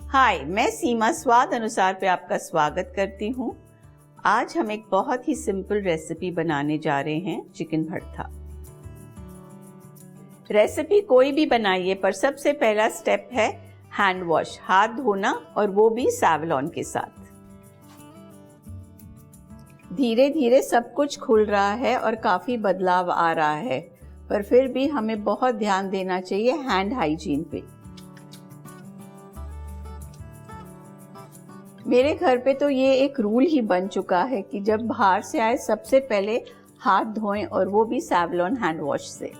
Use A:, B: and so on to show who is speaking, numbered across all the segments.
A: हाय, मैं सीमा स्वाद अनुसार पे आपका स्वागत करती हूँ। आज हम एक बहुत ही सिंपल रेसिपी बनाने जा रहे हैं, चिकन भरता। रेसिपी कोई भी बनाइए, पर सबसे पहला स्टेप है हैंड वॉश, हाथ धोना, और वो भी सैवलॉन के साथ। धीरे धीरे सब कुछ खुल रहा है और काफी बदलाव आ रहा है, पर फिर भी हमें बहुत ध्यान देना चाहिए हैंड हाइजीन पे। मेरे घर पे तो ये एक रूल ही बन चुका है कि जब बाहर से आए सबसे पहले हाथ धोएं, और वो भी सैवलॉन हैंड वॉश से।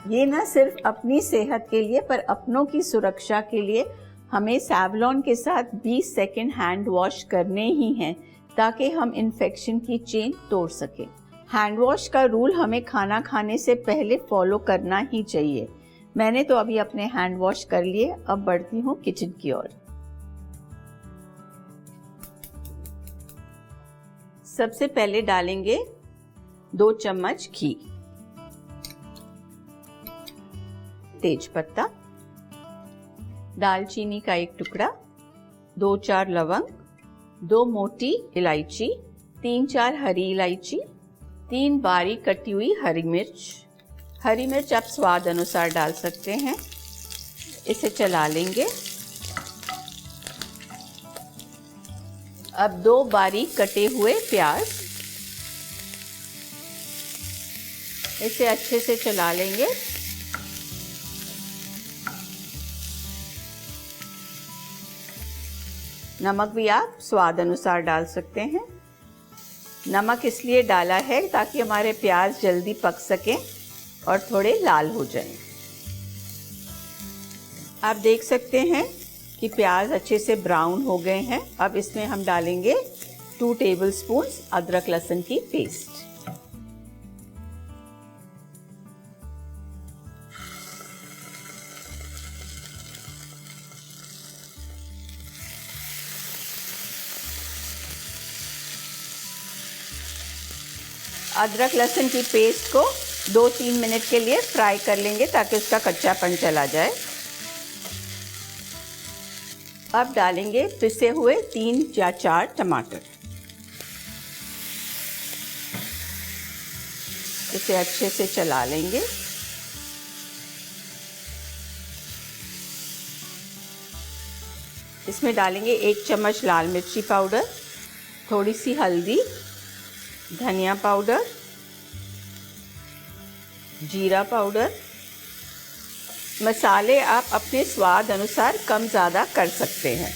A: ये ना सिर्फ अपनी सेहत के लिए, पर अपनों की सुरक्षा के लिए हमें सैवलॉन के साथ 20 सेकेंड हैंड वॉश करने ही हैं, ताकि हम इन्फेक्शन की चेन तोड़ सकें। हैंड वॉश का रूल हमें खाना खाने से पहले फॉलो करना ही चाहिए। मैंने तो अभी अपने हैंड वॉश कर लिए, अब बढ़ती हूँ किचन की ओर। सबसे पहले डालेंगे 2 चम्मच घी, तेज पत्ता, दालचीनी का 1 टुकड़ा, 2-4 लवंग, 2 मोटी इलायची, 3-4 हरी इलायची, 3 बारीक कटी हुई हरी मिर्च। हरी मिर्च आप स्वाद अनुसार डाल सकते हैं। इसे चला लेंगे। अब 2 बारीक कटे हुए प्याज, इसे अच्छे से चला लेंगे। नमक भी आप स्वाद अनुसार डाल सकते हैं। नमक इसलिए डाला है ताकि हमारे प्याज जल्दी पक सकें और थोड़े लाल हो जाएं। आप देख सकते हैं कि प्याज अच्छे से ब्राउन हो गए हैं। अब इसमें हम डालेंगे 2 टेबलस्पून अदरक लहसुन की पेस्ट। अदरक लहसुन की पेस्ट को 2-3 मिनट के लिए फ्राई कर लेंगे, ताकि उसका कच्चापन चला जाए। अब डालेंगे पिसे हुए 3 या 4 टमाटर। इसे अच्छे से चला लेंगे। इसमें डालेंगे 1 चम्मच लाल मिर्ची पाउडर, थोड़ी सी हल्दी, धनिया पाउडर, जीरा पाउडर। मसाले आप अपने स्वाद अनुसार कम ज़्यादा कर सकते हैं।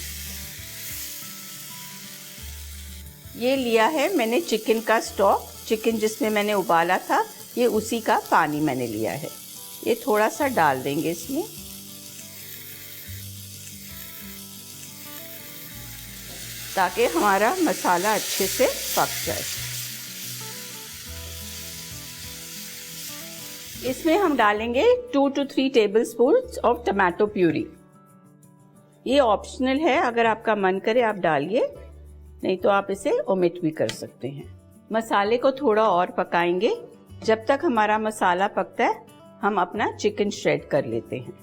A: ये लिया है मैंने चिकन का स्टॉक, चिकन जिसमें मैंने उबाला था, ये उसी का पानी मैंने लिया है। ये थोड़ा सा डाल देंगे इसमें। ताकि हमारा मसाला अच्छे से पक जाए। इसमें हम डालेंगे 2 to 3 tablespoon of tomato puree. ये ऑप्शनल है, अगर आपका मन करे आप डालिए, नहीं तो आप इसे ओमिट भी कर सकते हैं। मसाले को थोड़ा और पकाएंगे। जब तक हमारा मसाला पकता है, हम अपना चिकन श्रेड कर लेते हैं।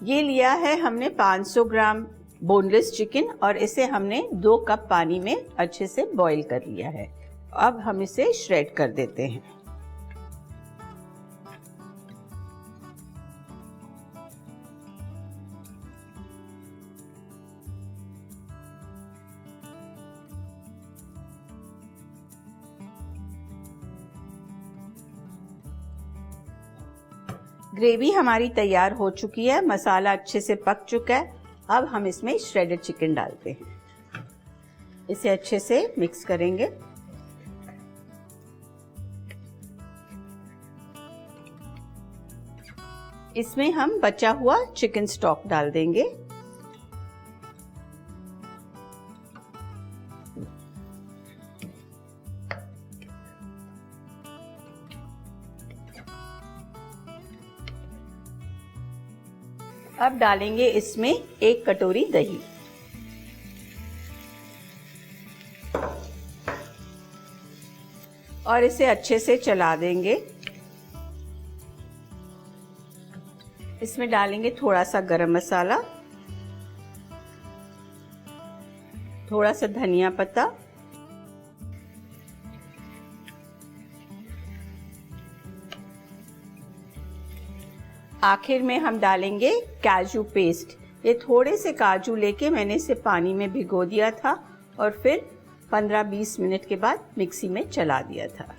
A: ये लिया है हमने 500 ग्राम बोनलेस चिकन, और इसे हमने 2 कप पानी में अच्छे से बॉईल कर लिया है। अब हम इसे श्रेड कर देते हैं। ग्रेवी हमारी तैयार हो चुकी है, मसाला अच्छे से पक चुका है। अब हम इसमें श्रेडेड चिकन डालते हैं। इसे अच्छे से मिक्स करेंगे। इसमें हम बचा हुआ चिकन स्टॉक डाल देंगे। अब डालेंगे इसमें 1 कटोरी दही। और इसे अच्छे से चला देंगे। इसमें डालेंगे थोड़ा सा गरम मसाला, थोड़ा सा धनिया पत्ता, आखिर में हम डालेंगे काजू पेस्ट। ये थोड़े से काजू लेके मैंने इसे पानी में भिगो दिया था और फिर 15-20 मिनट के बाद मिक्सी में चला दिया था।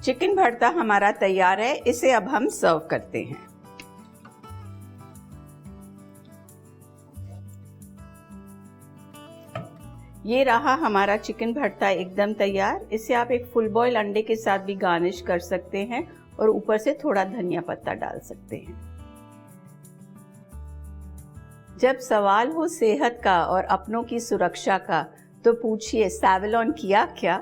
A: चिकन भरता हमारा तैयार है। इसे अब हम सर्व करते हैं। ये रहा हमारा चिकन भरता एकदम तैयार। इसे आप एक फुल बॉयल अंडे के साथ भी गार्निश कर सकते हैं और ऊपर से थोड़ा धनिया पत्ता डाल सकते हैं। जब सवाल हो सेहत का और अपनों की सुरक्षा का, तो पूछिए सैवलॉन किया क्या?